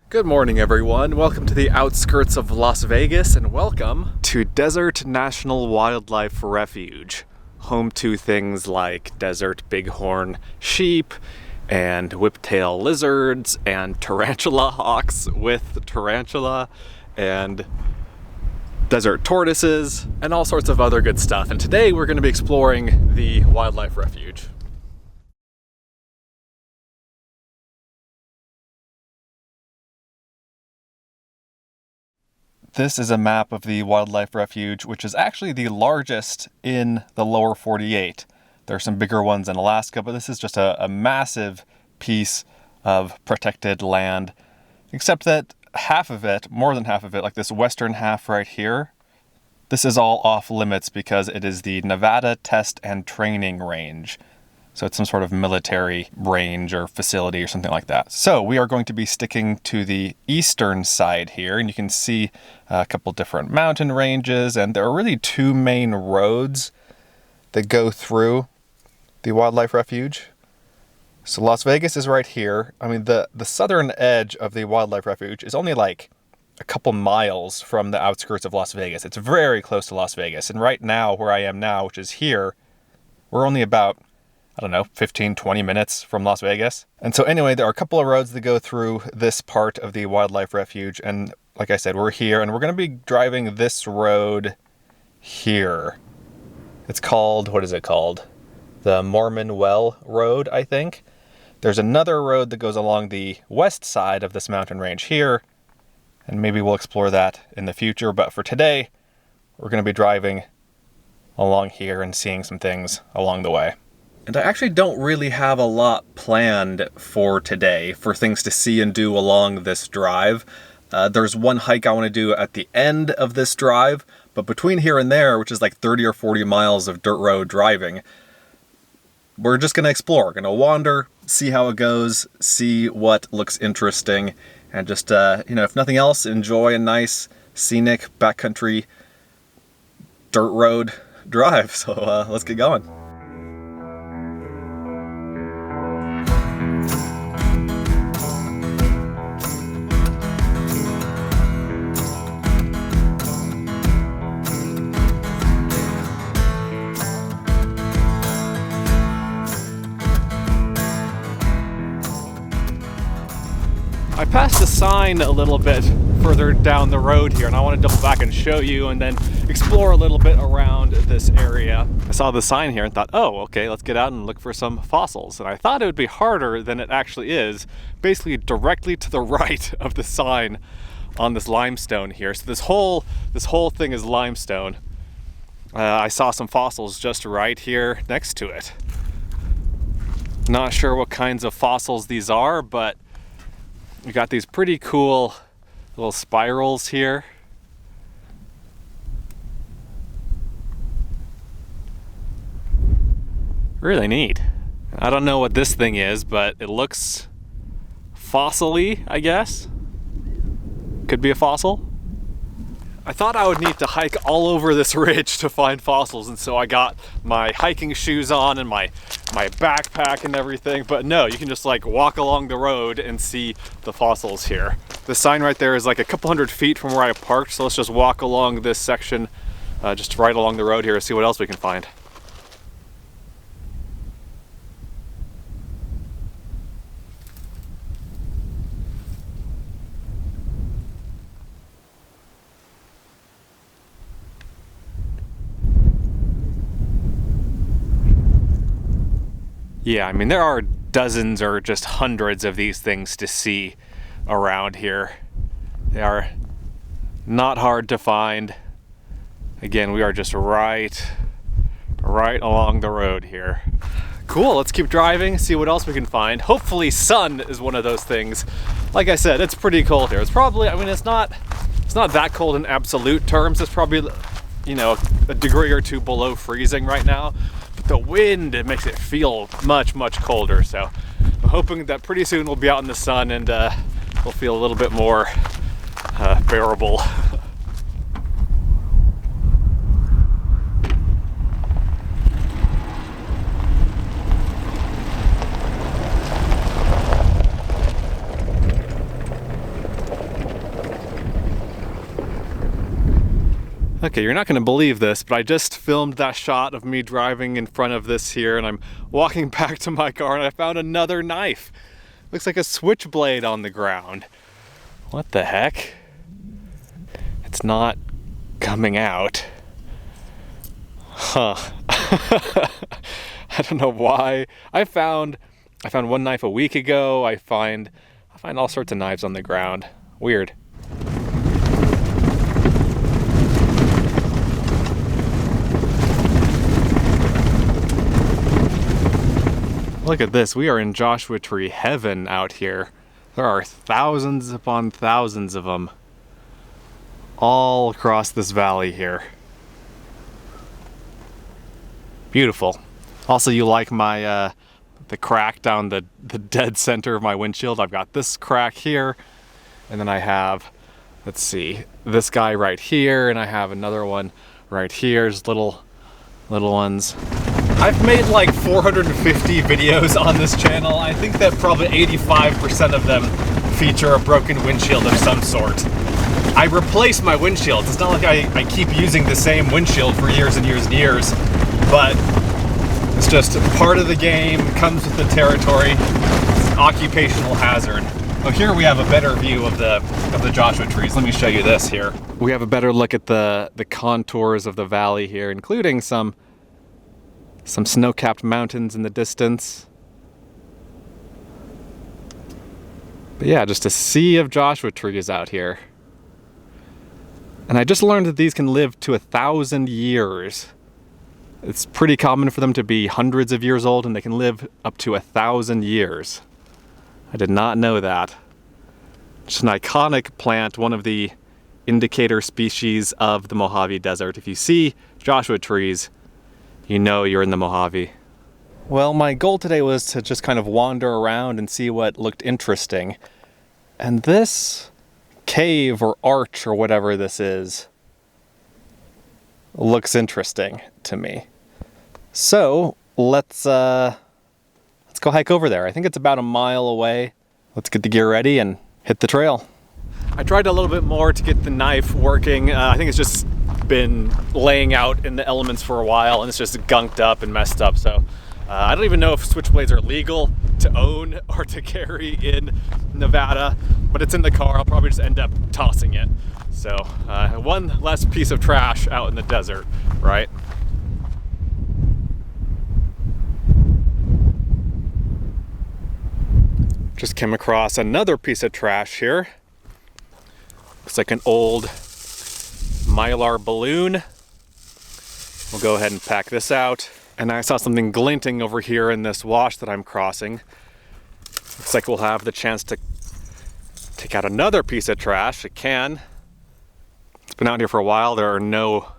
Good morning, everyone. Welcome to the outskirts of Las Vegas, and welcome to Desert National Wildlife Refuge, home to things like desert bighorn sheep and whiptail lizards and tarantula hawks with tarantula and desert tortoises and all sorts of other good stuff. And today we're going to be exploring the wildlife refuge. This is a map of the wildlife refuge, which is actually the largest in the lower 48. There are some bigger ones in Alaska, but this is just a massive piece of protected land, except that half of it, more than half of it, like this western half right here, this is all off limits because it is the Nevada Test and Training Range. So it's some sort of military range or facility or something like that. So we are going to be sticking to the eastern side here, and you can see a couple different mountain ranges, and there are really two main roads that go through the wildlife refuge. So Las Vegas is right here. I mean, the southern edge of the wildlife refuge is only like a couple miles from the outskirts of Las Vegas. It's very close to Las Vegas. And right now, where I am now, which is here, we're only about, I don't know, 15, 20 minutes from Las Vegas. And so anyway, there are a couple of roads that go through this part of the wildlife refuge. And like I said, we're here and we're going to be driving this road here. It's called, what is it called? The Mormon Well Road, I think. There's another road that goes along the west side of this mountain range here. And maybe we'll explore that in the future. But for today, we're going to be driving along here and seeing some things along the way. And I actually don't really have a lot planned for today for things to see and do along this drive. There's one hike I want to do at the end of this drive, but between here and there, which is like 30 or 40 miles of dirt road driving, we're just going to explore. We're going to wander, see how it goes, see what looks interesting, and just, if nothing else, enjoy a nice, scenic, backcountry dirt road drive. So let's get going. I passed a sign a little bit further down the road here, and I want to double back and show you and then explore a little bit around this area. I saw the sign here and thought, oh, okay, let's get out and look for some fossils. And I thought it would be harder than it actually is, basically directly to the right of the sign on this limestone here. So this whole thing is limestone. I saw some fossils just right here next to it. Not sure what kinds of fossils these are, but we got these pretty cool little spirals here. Really neat. I don't know what this thing is, but it looks fossil-y, I guess. Could be a fossil. I thought I would need to hike all over this ridge to find fossils, and so I got my hiking shoes on and my backpack and everything, but no, you can just like walk along the road and see the fossils here. The sign right there is like a couple hundred feet from where I parked, so let's just walk along this section, just right along the road here and see what else we can find. Yeah, I mean, there are dozens or just hundreds of these things to see around here. They are not hard to find. Again, we are just right along the road here. Cool, let's keep driving, see what else we can find. Hopefully sun is one of those things. Like I said, it's pretty cold here. It's probably, I mean, it's not that cold in absolute terms. It's probably, a degree or two below freezing right now. The wind, it makes it feel much colder, so I'm hoping that pretty soon we'll be out in the sun and we'll feel a little bit more bearable. Okay, you're not gonna believe this, but I just filmed that shot of me driving in front of this here, and I'm walking back to my car and I found another knife. Looks like a switchblade on the ground. What the heck? It's not coming out. Huh. I don't know why. I found one knife a week ago. I find all sorts of knives on the ground. Weird. Look at this, we are in Joshua Tree heaven out here. There are thousands upon thousands of them all across this valley here. Beautiful. Also, you like my the crack down the dead center of my windshield? I've got this crack here, and then I have, let's see, this guy right here, and I have another one right here. Just little ones. I've made like 450 videos on this channel. I think that probably 85% of them feature a broken windshield of some sort. I replace my windshields. It's not like I keep using the same windshield for years and years and years, but it's just part of the game, comes with the territory. It's an occupational hazard. Oh, here we have a better view of the Joshua trees. Let me show you this here. We have a better look at the contours of the valley here, including some snow-capped mountains in the distance. But yeah, just a sea of Joshua trees out here. And I just learned that these can live to 1,000 years. It's pretty common for them to be hundreds of years old, and they can live up to 1,000 years. I did not know that. It's an iconic plant, one of the indicator species of the Mojave Desert. If you see Joshua trees, you know you're in the Mojave. Well, my goal today was to just kind of wander around and see what looked interesting. And this cave or arch or whatever this is looks interesting to me. So let's go hike over there. I think it's about a mile away. Let's get the gear ready and hit the trail. I tried a little bit more to get the knife working. I think it's just been laying out in the elements for a while and it's just gunked up and messed up. So I don't even know if switchblades are legal to own or to carry in Nevada, but it's in the car. I'll probably just end up tossing it. So one less piece of trash out in the desert, right? Just came across another piece of trash here. Looks like an old Mylar balloon. We'll go ahead and pack this out. And I saw something glinting over here in this wash that I'm crossing. Looks like we'll have the chance to take out another piece of trash, a can. It's been out here for a while. There are no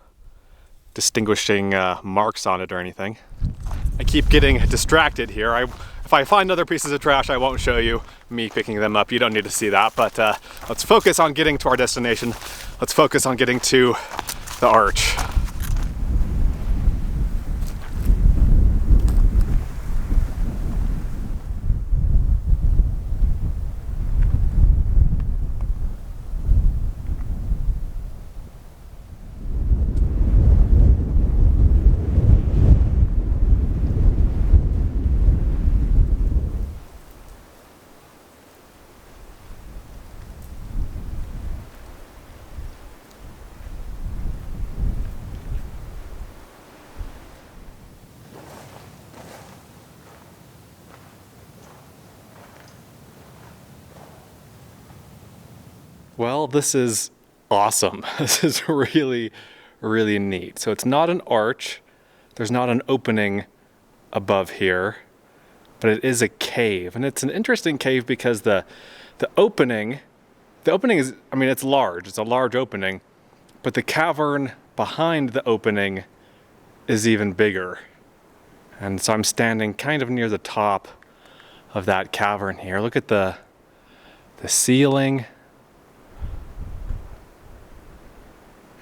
distinguishing marks on it or anything. I keep getting distracted here. If I find other pieces of trash, I won't show you me picking them up. You don't need to see that, but let's focus on getting to our destination. Let's focus on getting to the arch. Well, this is awesome. This is really, really neat. So it's not an arch. There's not an opening above here, but it is a cave. And it's an interesting cave because the opening is, I mean, it's large. It's a large opening, but the cavern behind the opening is even bigger. And so I'm standing kind of near the top of that cavern here. Look at the ceiling.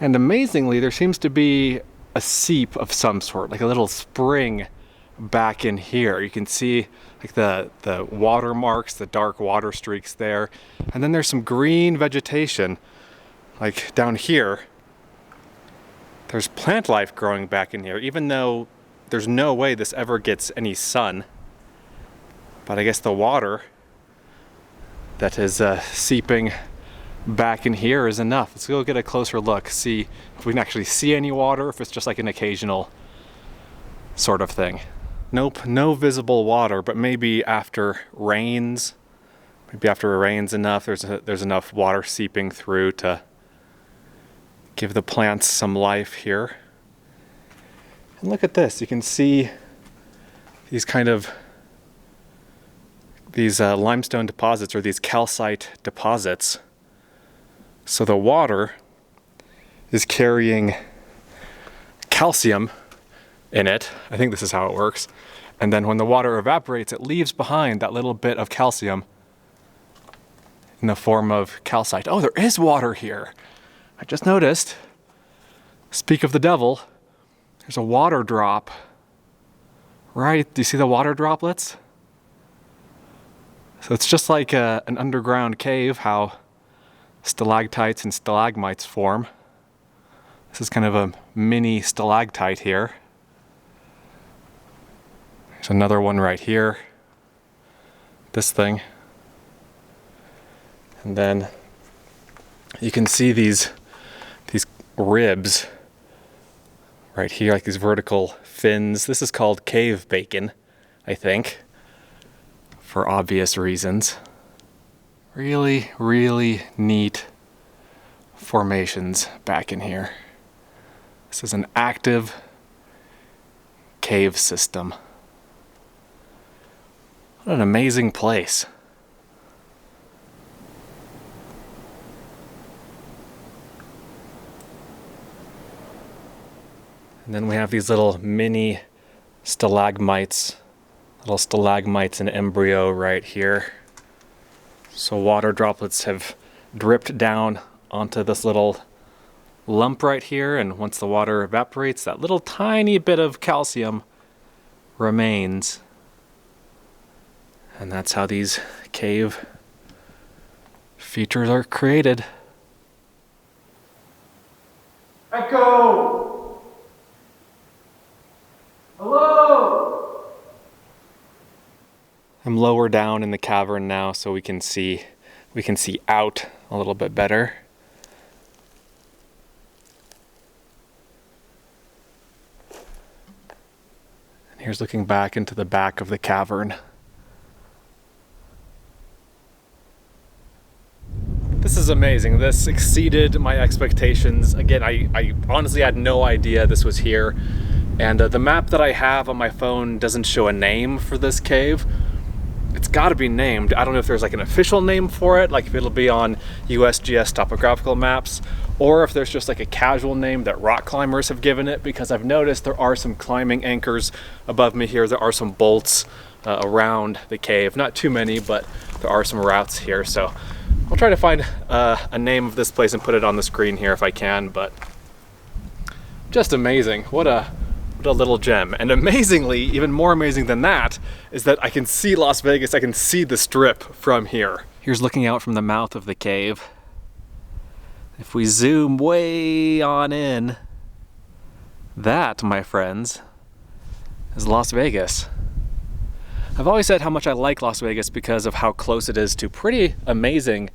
And amazingly, there seems to be a seep of some sort, like a little spring back in here. You can see like the water marks, the dark water streaks there. And then there's some green vegetation like down here. There's plant life growing back in here, even though there's no way this ever gets any sun. But I guess the water that is seeping back in here is enough. Let's go get a closer look, see if we can actually see any water, if it's just like an occasional sort of thing. Nope, no visible water, but maybe after rains, maybe after it rains enough, there's enough water seeping through to give the plants some life here. And look at this, you can see these limestone deposits, or these calcite deposits. So the water is carrying calcium in it. I think this is how it works. And then when the water evaporates, it leaves behind that little bit of calcium in the form of calcite. Oh, there is water here. I just noticed. Speak of the devil, there's a water drop. Right, do you see the water droplets? So it's just like an underground cave, how stalactites and stalagmites form. This is kind of a mini stalactite here. There's another one right here. This thing. And then you can see these ribs right here, like these vertical fins. This is called cave bacon, I think, for obvious reasons. Really, really neat formations back in here. This is an active cave system. What an amazing place. And then we have these little mini stalagmites, little stalagmites in embryo right here. So water droplets have dripped down onto this little lump right here, and once the water evaporates, that little tiny bit of calcium remains. And that's how these cave features are created. Echo! Hello! I'm lower down in the cavern now, so we can see out a little bit better. And here's looking back into the back of the cavern. This is amazing. This exceeded my expectations. Again, I honestly had no idea this was here. And the map that I have on my phone doesn't show a name for this cave. It's got to be named. I don't know if there's like an official name for it, like if it'll be on USGS topographical maps, or if there's just like a casual name that rock climbers have given it, because I've noticed there are some climbing anchors above me here. There are some bolts around the cave. Not too many, but there are some routes here. So I'll try to find a name of this place and put it on the screen here if I can, but just amazing. What a little gem. And amazingly, even more amazing than that, is that I can see Las Vegas. I can see the Strip from here. Here's looking out from the mouth of the cave. If we zoom way on in, that, my friends, is Las Vegas. I've always said how much I like Las Vegas because of how close it is to pretty amazing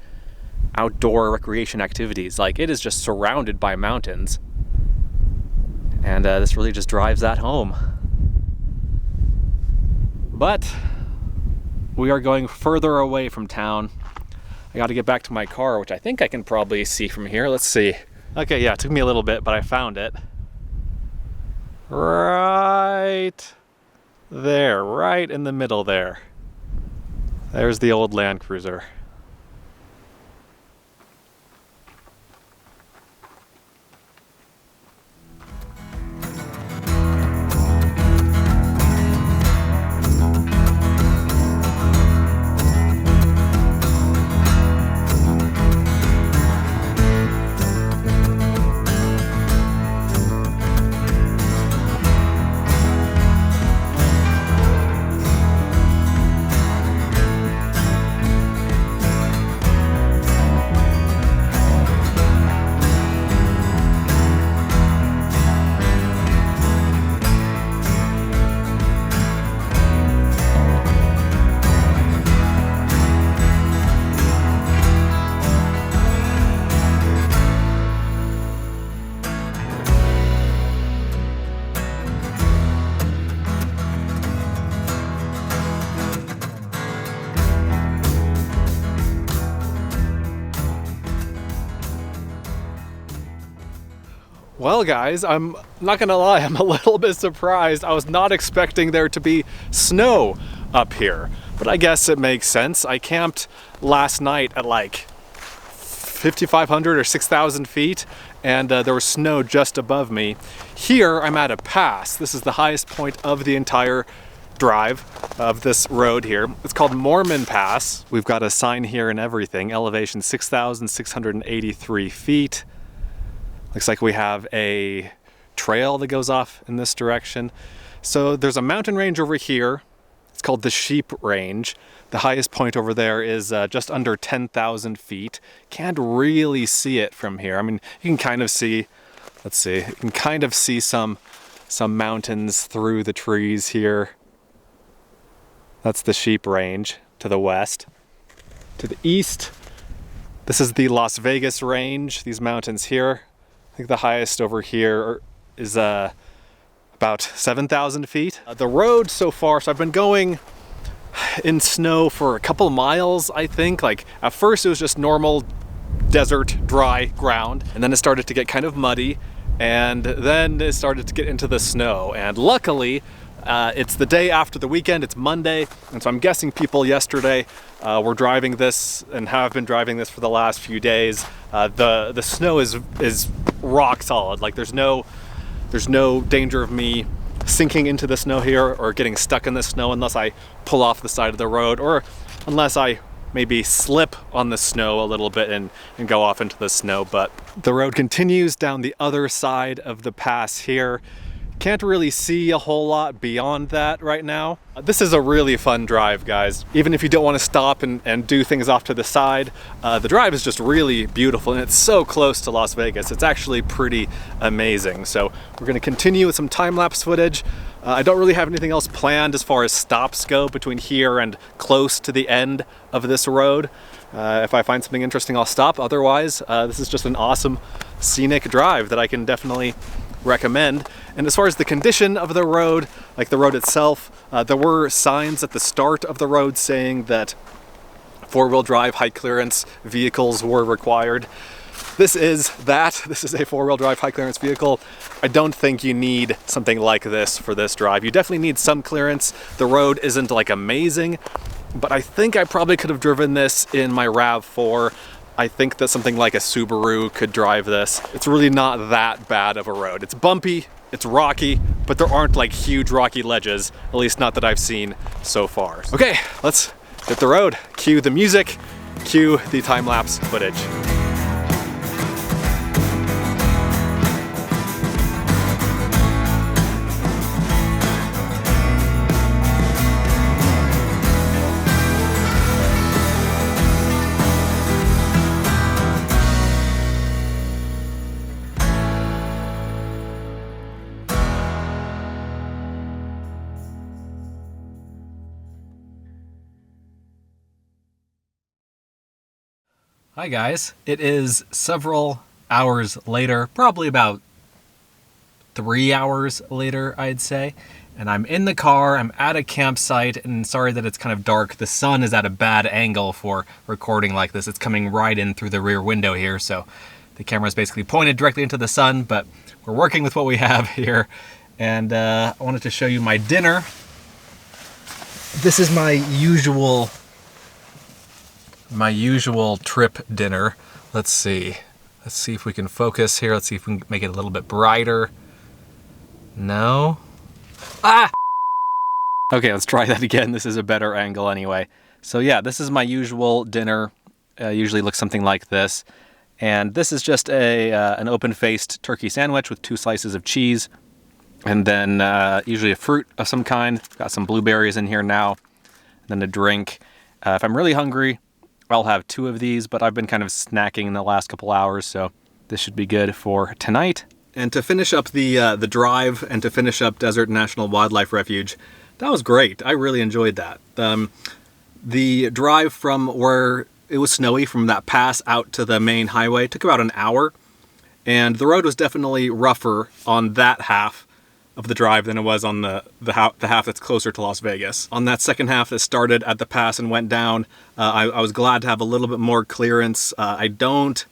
outdoor recreation activities. Like, it is just surrounded by mountains. And this really just drives that home. But we are going further away from town. I got to get back to my car, which I think I can probably see from here. Let's see. Okay, yeah, it took me a little bit, but I found it. Right there, right in the middle there. There's the old Land Cruiser. Well guys, I'm not gonna lie, I'm a little bit surprised. I was not expecting there to be snow up here, but I guess it makes sense. I camped last night at like 5,500 or 6,000 feet, and there was snow just above me. Here I'm at a pass. This is the highest point of the entire drive of this road here. It's called Mormon Pass. We've got a sign here and everything. Elevation 6,683 feet. Looks like we have a trail that goes off in this direction. So there's a mountain range over here. It's called the Sheep Range. The highest point over there is just under 10,000 feet. Can't really see it from here. I mean, you can kind of see, let's see, you can kind of see some mountains through the trees here. That's the Sheep Range to the west. To the east, this is the Las Vegas Range, these mountains here. I think the highest over here is about 7,000 feet. The road so far, so I've been going in snow for a couple miles, I think. Like at first it was just normal desert dry ground, and then it started to get kind of muddy, and then it started to get into the snow. And luckily, it's the day after the weekend, it's Monday, and so I'm guessing people yesterday were driving this and have been driving this for the last few days. The snow is rock solid. Like there's no danger of me sinking into the snow here or getting stuck in the snow unless I pull off the side of the road, or unless I maybe slip on the snow a little bit and go off into the snow. But the road continues down the other side of the pass here. Can't really see a whole lot beyond that right now. This is a really fun drive, guys. Even if you don't want to stop and do things off to the side, the drive is just really beautiful, and it's so close to Las Vegas. It's actually pretty amazing. So we're going to continue with some time-lapse footage. I don't really have anything else planned as far as stops go between here and close to the end of this road. If I find something interesting, I'll stop. Otherwise, this is just an awesome scenic drive that I can definitely recommend. And as far as the condition of the road, like the road itself, there were signs at the start of the road saying that four-wheel drive high clearance vehicles were required. This is that. This is a four-wheel drive high clearance vehicle. I don't think you need something like this for this drive. You definitely need some clearance. The road isn't like amazing, but I think I probably could have driven this in my RAV4. I think that something like a Subaru could drive this. It's really not that bad of a road. It's bumpy, it's rocky, but there aren't like huge rocky ledges, at least not that I've seen so far. Okay, let's hit the road. Cue the music, cue the time-lapse footage. Hi guys, it is several hours later, probably about 3 hours later, I'd say, and I'm in the car, I'm at a campsite, and sorry that it's kind of dark. The sun is at a bad angle for recording like this. It's coming right in through the rear window here, so the camera's basically pointed directly into the sun, but we're working with what we have here, and I wanted to show you my dinner. This is my usual trip dinner. Let's see if we can focus here. Let's see if we can make it a little bit brighter. No. Ah! Okay, let's try that again. This is a better angle anyway. So yeah, this is my usual dinner. Usually looks something like this. And this is just an open-faced turkey sandwich with 2 slices of cheese. And then usually a fruit of some kind. Got some blueberries in here now. And then a drink. If I'm really hungry, I'll have 2 of these, but I've been kind of snacking in the last couple hours, so this should be good for tonight. And to finish up the drive and to finish up Desert National Wildlife Refuge, that was great. I really enjoyed that. The drive from where it was snowy, from that pass out to the main highway, took about an hour, and the road was definitely rougher on that half of the drive than it was on the half that's closer to Las Vegas. On that second half that started at the pass and went down, I was glad to have a little bit more clearance. I don't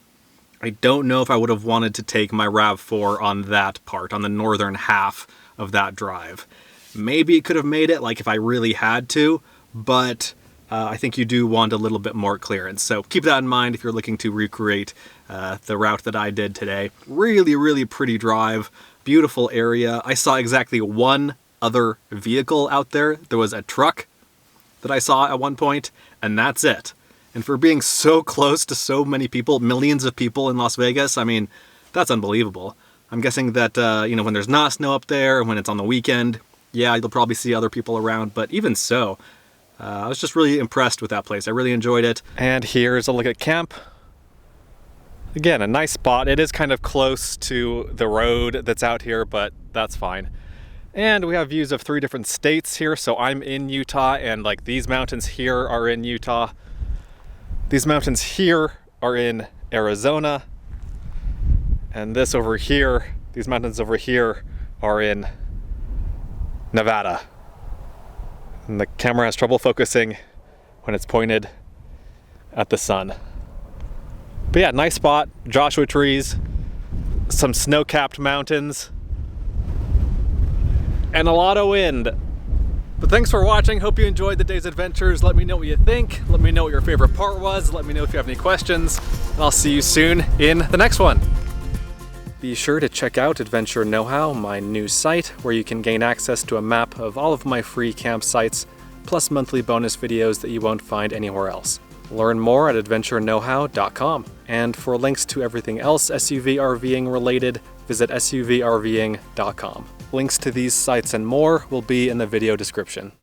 I don't know if I would have wanted to take my RAV4 on that part, on the northern half of that drive. Maybe it could have made it, like if I really had to, but I think you do want a little bit more clearance. So keep that in mind if you're looking to recreate the route that I did today. Really, really pretty drive, beautiful area. I saw exactly one other vehicle out there. There was a truck that I saw at one point, and that's it. And for being so close to so many people, millions of people in Las Vegas, I mean, that's unbelievable. I'm guessing that, when there's not snow up there, when it's on the weekend, yeah, you'll probably see other people around, but even so, I was just really impressed with that place. I really enjoyed it. And here's a look at camp. Again, a nice spot. It is kind of close to the road that's out here, but that's fine. And we have views of 3 different states here. So I'm in Utah, and like these mountains here are in Utah. These mountains here are in Arizona. And this over here, these mountains over here are in Nevada. And the camera has trouble focusing when it's pointed at the sun. But yeah, nice spot, Joshua trees, some snow-capped mountains, and a lot of wind. But thanks for watching. Hope you enjoyed the day's adventures. Let me know what you think. Let me know what your favorite part was. Let me know if you have any questions. And I'll see you soon in the next one. Be sure to check out Adventure Know-How, my new site, where you can gain access to a map of all of my free campsites, plus monthly bonus videos that you won't find anywhere else. Learn more at adventureknowhow.com. And for links to everything else SUV RVing related, visit suvrving.com. Links to these sites and more will be in the video description.